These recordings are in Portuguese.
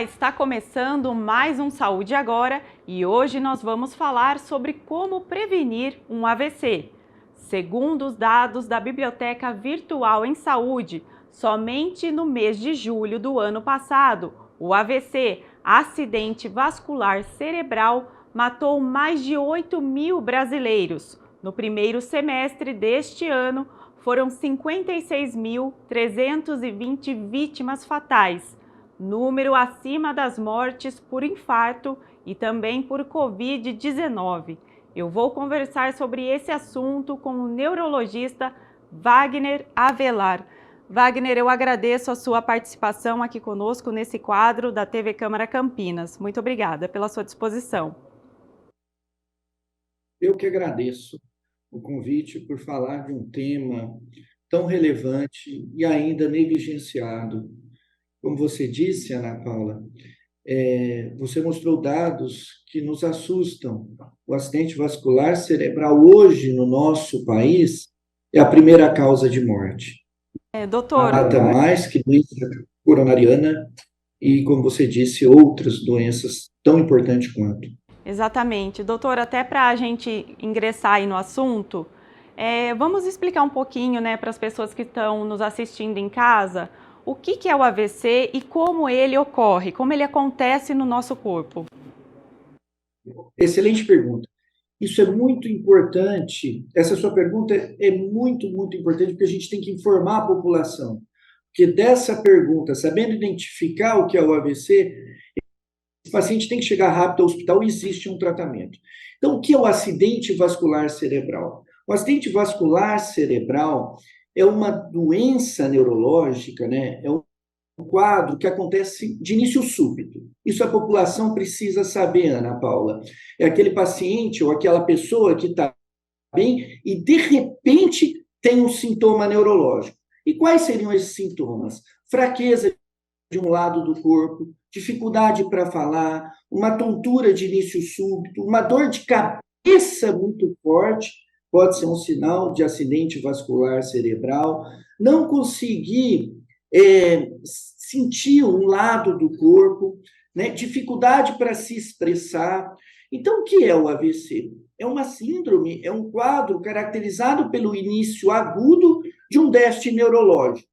está começando mais um Saúde Agora e hoje nós vamos falar sobre como prevenir um AVC. Segundo os dados da Biblioteca Virtual em Saúde, somente no mês de julho do ano passado, o AVC, acidente vascular cerebral, matou mais de 8.000 brasileiros. No primeiro semestre deste ano, foram 56.320 vítimas fatais, número acima das mortes por infarto e também por Covid-19. Eu vou conversar sobre esse assunto com o neurologista Wagner Avelar. Wagner, eu agradeço a sua participação aqui conosco nesse quadro da TV Câmara Campinas. Muito obrigada pela sua disposição. Eu que agradeço o convite por falar de um tema tão relevante e ainda negligenciado. Como você disse, Ana Paula, você mostrou dados que nos assustam. O acidente vascular cerebral hoje no nosso país é a primeira causa de morte. Doutor, Nada mais que doença coronariana e, como você disse, outras doenças tão importantes quanto. Exatamente. Doutor, até para a gente ingressar aí no assunto, vamos explicar um pouquinho, né, para as pessoas que estão nos assistindo em casa, o que é o AVC e como ele ocorre, como ele acontece no nosso corpo. Excelente pergunta. Isso é muito importante. Essa sua pergunta é muito, muito importante, porque a gente tem que informar a população. Porque dessa pergunta, sabendo identificar o que é o AVC, esse paciente tem que chegar rápido ao hospital e existe um tratamento. Então, o que é o acidente vascular cerebral? O acidente vascular cerebral é uma doença neurológica, né? É um quadro que acontece de início súbito. Isso a população precisa saber, Ana Paula. É aquele paciente ou aquela pessoa que está bem e, de repente, tem um sintoma neurológico. E quais seriam esses sintomas? Fraqueza de um lado do corpo, dificuldade para falar, uma tontura de início súbito, uma dor de cabeça muito forte, pode ser um sinal de acidente vascular cerebral, não conseguir sentir um lado do corpo, né? Dificuldade para se expressar. Então, o que é o AVC? É uma síndrome, é um quadro caracterizado pelo início agudo de um déficit neurológico,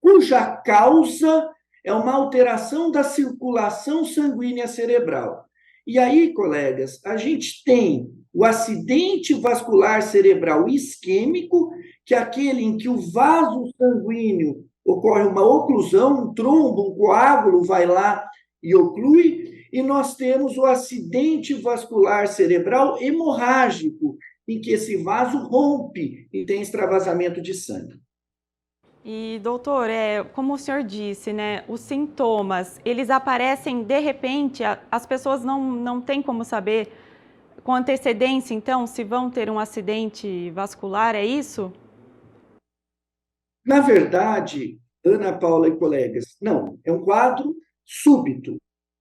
cuja causa é uma alteração da circulação sanguínea cerebral. E aí, colegas, a gente tem o acidente vascular cerebral isquêmico, que é aquele em que o vaso sanguíneo ocorre uma oclusão, um trombo, um coágulo vai lá e oclui, e nós temos o acidente vascular cerebral hemorrágico, em que esse vaso rompe e tem extravasamento de sangue. E, doutor, como o senhor disse, né, os sintomas, eles aparecem de repente, as pessoas não têm como saber com antecedência, então, se vão ter um acidente vascular, é isso? Na verdade, Ana Paula e colegas, não, é um quadro súbito,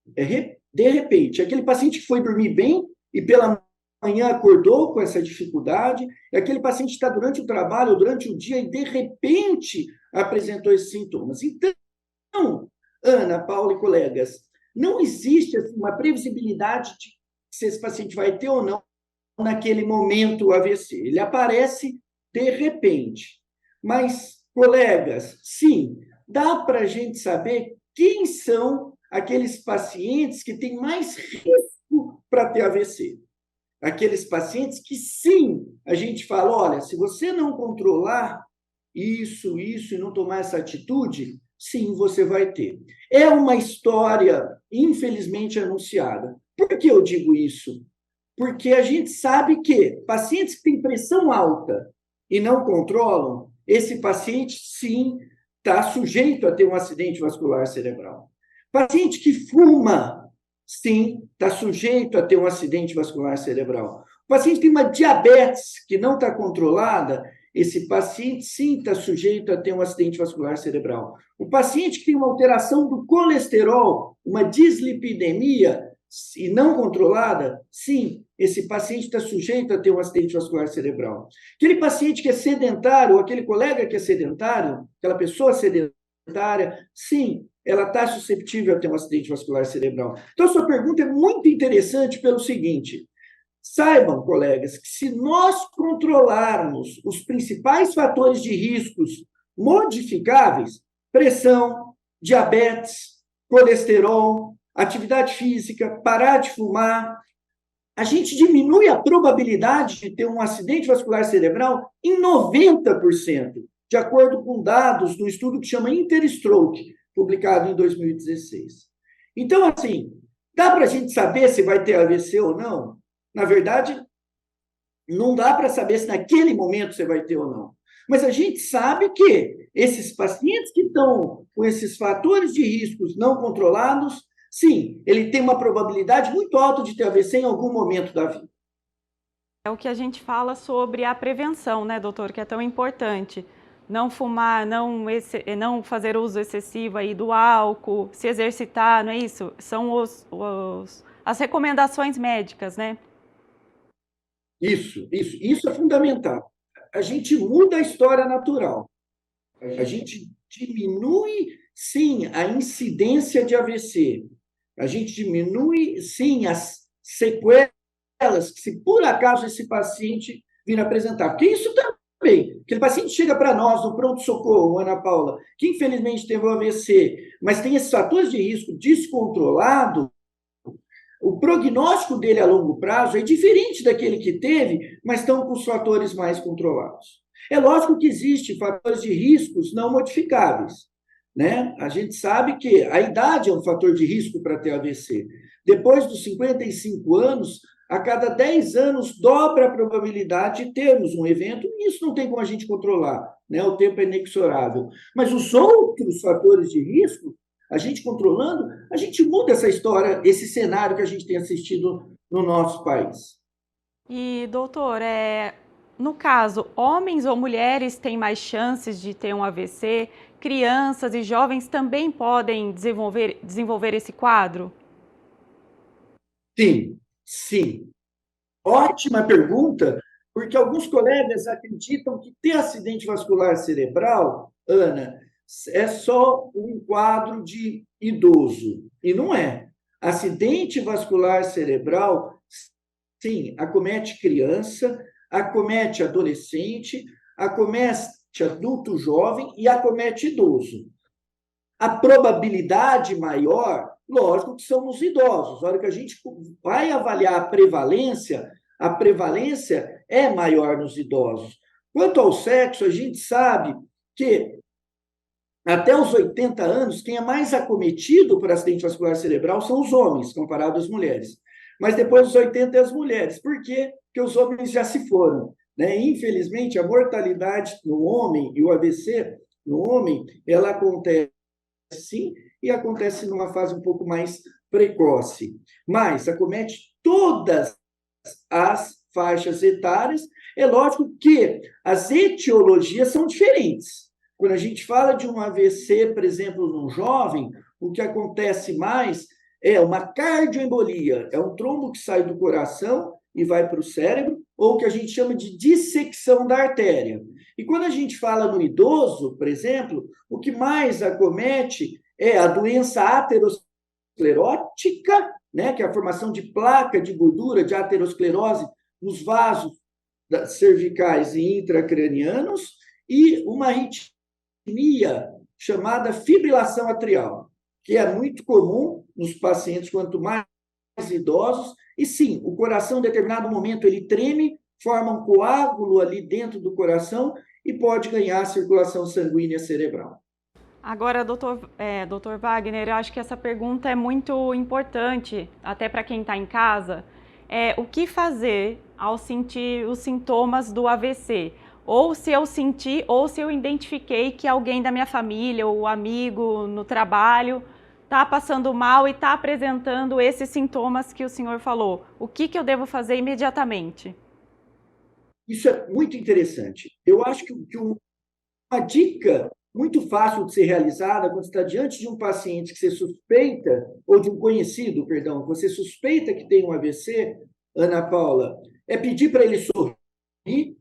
de repente. Aquele paciente que foi dormir bem e pela manhã acordou com essa dificuldade, é aquele paciente que está durante o trabalho ou durante o dia e de repente apresentou esses sintomas. Então, Ana, Paula e colegas, não existe assim, uma previsibilidade de se esse paciente vai ter ou não naquele momento o AVC. Ele aparece de repente. Mas, colegas, sim, dá para a gente saber quem são aqueles pacientes que têm mais risco para ter AVC. Aqueles pacientes que, sim, a gente fala, olha, se você não controlar isso, e não tomar essa atitude, sim, você vai ter. É uma história, infelizmente, anunciada. Por que eu digo isso? Porque a gente sabe que pacientes que têm pressão alta e não controlam, esse paciente, sim, está sujeito a ter um acidente vascular cerebral. Paciente que fuma, sim, está sujeito a ter um acidente vascular cerebral. O paciente que tem uma diabetes que não está controlada, esse paciente, sim, está sujeito a ter um acidente vascular cerebral. O paciente que tem uma alteração do colesterol, uma dislipidemia, e não controlada, sim, esse paciente está sujeito a ter um acidente vascular cerebral. Aquele paciente que é sedentário, ou aquele colega que é sedentário, aquela pessoa sedentária, sim, ela está susceptível a ter um acidente vascular cerebral. Então, a sua pergunta é muito interessante pelo seguinte: saibam, colegas, que se nós controlarmos os principais fatores de riscos modificáveis, pressão, diabetes, colesterol, atividade física, parar de fumar, a gente diminui a probabilidade de ter um acidente vascular cerebral em 90%, de acordo com dados do estudo que chama Interstroke, publicado em 2016. Então, assim, dá para a gente saber se vai ter AVC ou não? Na verdade, não dá para saber se naquele momento você vai ter ou não. Mas a gente sabe que esses pacientes que estão com esses fatores de riscos não controlados, sim, ele tem uma probabilidade muito alta de ter AVC em algum momento da vida. É o que a gente fala sobre a prevenção, né, doutor, que é tão importante. Não fumar, não fazer uso excessivo aí do álcool, se exercitar, não é isso? São as recomendações médicas, né? Isso é fundamental. A gente muda a história natural. A gente diminui, sim, a incidência de AVC. A gente diminui, sim, as sequelas que, se por acaso esse paciente vir apresentar. Porque isso também, aquele paciente chega para nós no pronto-socorro, Ana Paula, que infelizmente teve um AVC, mas tem esses fatores de risco descontrolado, o prognóstico dele a longo prazo é diferente daquele que teve, mas estão com os fatores mais controlados. É lógico que existem fatores de riscos não modificáveis, né? A gente sabe que a idade é um fator de risco para ter AVC. Depois dos 55 anos, a cada 10 anos dobra a probabilidade de termos um evento, e isso não tem como a gente controlar, né? O tempo é inexorável. Mas os outros fatores de risco, a gente controlando, a gente muda essa história, esse cenário que a gente tem assistido no nosso país. E, doutor, no caso, homens ou mulheres têm mais chances de ter um AVC? Crianças e jovens também podem desenvolver esse quadro? Sim, sim. Ótima pergunta, porque alguns colegas acreditam que ter acidente vascular cerebral, Ana, é só um quadro de idoso. E não é. Acidente vascular cerebral, sim, acomete criança, acomete adolescente, acomete adulto jovem e acomete idoso. A probabilidade maior, lógico, que são nos idosos. Na hora que a gente vai avaliar a prevalência é maior nos idosos. Quanto ao sexo, a gente sabe que até os 80 anos, quem é mais acometido por acidente vascular cerebral são os homens, comparado às mulheres. Mas depois dos 80 é as mulheres. Por quê? Porque os homens já se foram, né? Infelizmente, a mortalidade no homem e o AVC no homem, ela acontece sim, e acontece numa fase um pouco mais precoce. Mas acomete todas as faixas etárias. É lógico que as etiologias são diferentes. Quando a gente fala de um AVC, por exemplo, num jovem, o que acontece mais é uma cardioembolia, é um trombo que sai do coração e vai para o cérebro, ou o que a gente chama de dissecção da artéria. E quando a gente fala no idoso, por exemplo, o que mais acomete é a doença aterosclerótica, né, que é a formação de placa de gordura, de aterosclerose nos vasos cervicais e intracranianos, e uma arritmia chamada fibrilação atrial, que é muito comum nos pacientes quanto mais idosos. E sim, o coração, em determinado momento, ele treme, forma um coágulo ali dentro do coração e pode ganhar circulação sanguínea cerebral. Agora, doutor Wagner, eu acho que essa pergunta é muito importante, até para quem está em casa. O que fazer ao sentir os sintomas do AVC? Ou se eu senti, ou se eu identifiquei que alguém da minha família ou amigo no trabalho está passando mal e está apresentando esses sintomas que o senhor falou. O que eu devo fazer imediatamente? Isso é muito interessante. Eu acho que uma dica muito fácil de ser realizada quando você está diante de um paciente que você suspeita, ou de um conhecido, perdão, que você suspeita que tem um AVC, Ana Paula, é pedir para ele sorrir,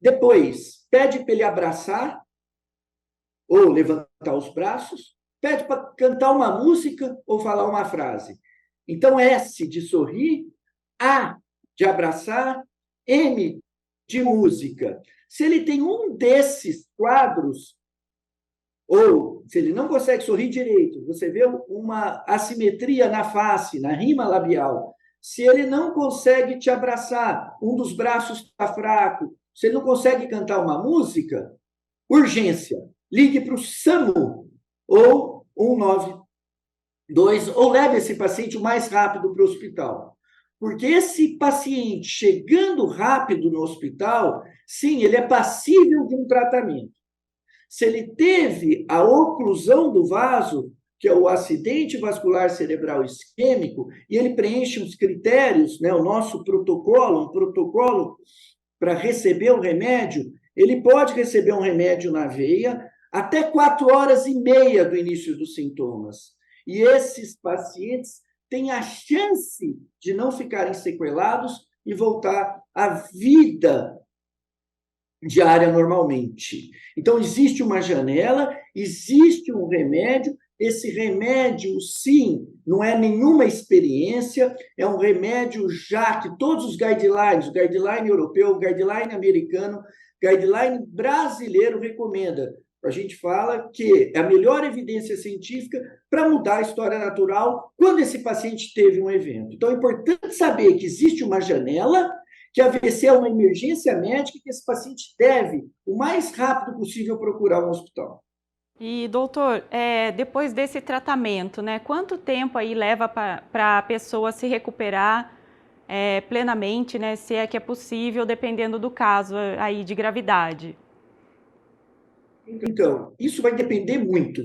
depois pede para ele abraçar ou levantar os braços, pede para cantar uma música ou falar uma frase. Então, S de sorrir, A de abraçar, M de música. Se ele tem um desses quadros, ou se ele não consegue sorrir direito, você vê uma assimetria na face, na rima labial. Se ele não consegue te abraçar, um dos braços está fraco, se ele não consegue cantar uma música, urgência, ligue para o SAMU ou 192, ou leve esse paciente o mais rápido para o hospital. Porque esse paciente chegando rápido no hospital, sim, ele é passível de um tratamento. Se ele teve a oclusão do vaso, que é o acidente vascular cerebral isquêmico, e ele preenche os critérios, né, o nosso protocolo, um protocolo para receber o remédio, ele pode receber um remédio na veia até 4 horas e meia do início dos sintomas. E esses pacientes têm a chance de não ficarem sequelados e voltar à vida diária normalmente. Então, existe uma janela, existe um remédio. Esse remédio, sim, não é nenhuma experiência, é um remédio já que todos os guidelines, o guideline europeu, o guideline americano, guideline brasileiro recomenda. A gente fala que é a melhor evidência científica para mudar a história natural quando esse paciente teve um evento. Então, é importante saber que existe uma janela, que AVC é uma emergência médica, que esse paciente deve, o mais rápido possível, procurar um hospital. E, doutor, depois desse tratamento, né, quanto tempo aí leva para a pessoa se recuperar plenamente, né, se é que é possível, dependendo do caso aí de gravidade? Então, isso vai depender muito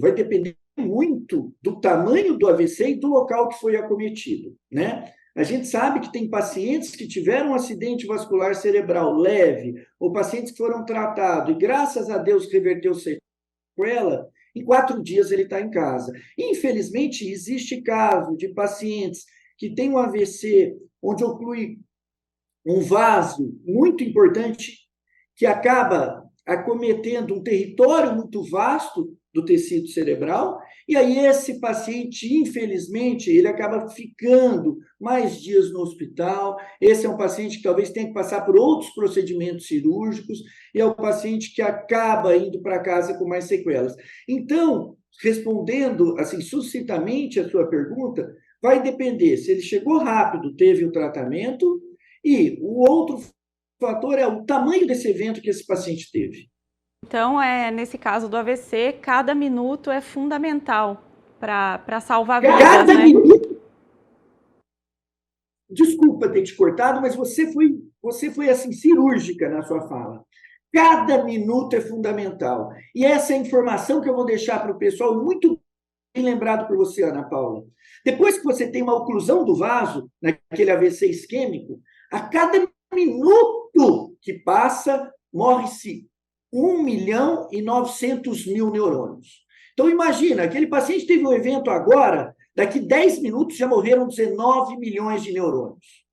do tamanho do AVC e do local que foi acometido, né? A gente sabe que tem pacientes que tiveram um acidente vascular cerebral leve, ou pacientes que foram tratados e, graças a Deus, reverteu sequela, em 4 dias ele está em casa. Infelizmente, existe caso de pacientes que têm um AVC onde oclui um vaso muito importante que acaba acometendo um território muito vasto do tecido cerebral, e aí esse paciente, infelizmente, ele acaba ficando mais dias no hospital. Esse é um paciente que talvez tenha que passar por outros procedimentos cirúrgicos, e é o paciente que acaba indo para casa com mais sequelas. Então, respondendo assim sucintamente a sua pergunta, vai depender se ele chegou rápido, teve o tratamento, e o outro fator é o tamanho desse evento que esse paciente teve. Então, nesse caso do AVC, cada minuto é fundamental para salvar vidas, Cada né? minuto. Desculpa ter te cortado, mas você foi assim cirúrgica na sua fala. Cada minuto é fundamental. E essa é a informação que eu vou deixar para o pessoal, muito bem lembrado por você, Ana Paula. Depois que você tem uma oclusão do vaso, naquele AVC isquêmico, a cada minuto que passa, morre-se 1.900.000 neurônios. Então, imagina, aquele paciente teve um evento agora, daqui 10 minutos já morreram 19 milhões de neurônios.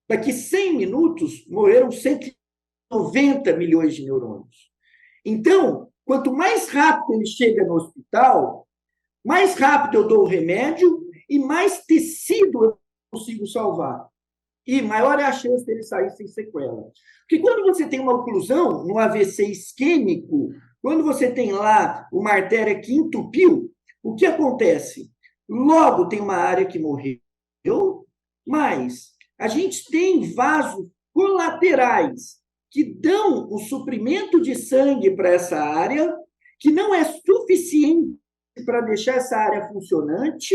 Daqui 100 minutos, morreram 190 milhões de neurônios. Então, quanto mais rápido ele chega no hospital, mais rápido eu dou o remédio e mais tecido eu consigo salvar. E maior é a chance dele sair sem sequela. Porque quando você tem uma oclusão no AVC isquêmico, quando você tem lá uma artéria que entupiu, o que acontece? Logo tem uma área que morreu, mas a gente tem vasos colaterais que dão o suprimento de sangue para essa área, que não é suficiente para deixar essa área funcionante,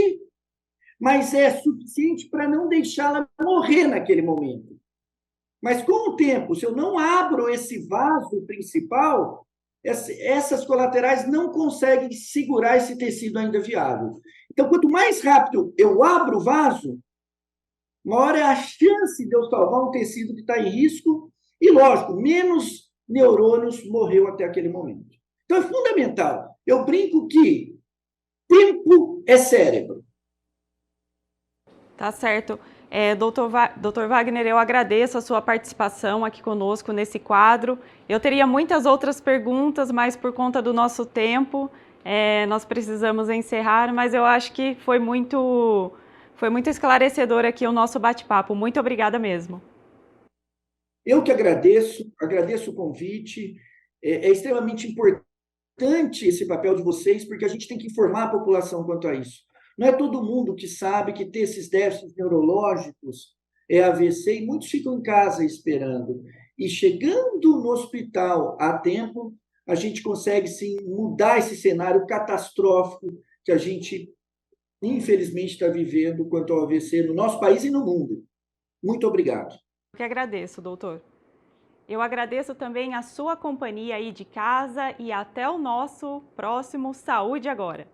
mas é suficiente para não deixá-la morrer naquele momento. Mas com o tempo, se eu não abro esse vaso principal, essas colaterais não conseguem segurar esse tecido ainda viável. Então, quanto mais rápido eu abro o vaso, maior é a chance de eu salvar um tecido que está em risco e, lógico, menos neurônios morreu até aquele momento. Então, é fundamental. Eu brinco que tempo é cérebro. Tá certo. Doutor Wagner, eu agradeço a sua participação aqui conosco nesse quadro. Eu teria muitas outras perguntas, mas por conta do nosso tempo, Nós precisamos encerrar, mas eu acho que foi muito esclarecedor aqui o nosso bate-papo. Muito obrigada mesmo. Eu que agradeço o convite. É extremamente importante esse papel de vocês, porque a gente tem que informar a população quanto a isso. Não é todo mundo que sabe que ter esses déficits neurológicos é AVC, e muitos ficam em casa esperando. E chegando no hospital a tempo, a gente consegue sim mudar esse cenário catastrófico que a gente, infelizmente, está vivendo quanto ao AVC no nosso país e no mundo. Muito obrigado. Eu que agradeço, doutor. Eu agradeço também a sua companhia aí de casa e até o nosso próximo Saúde Agora.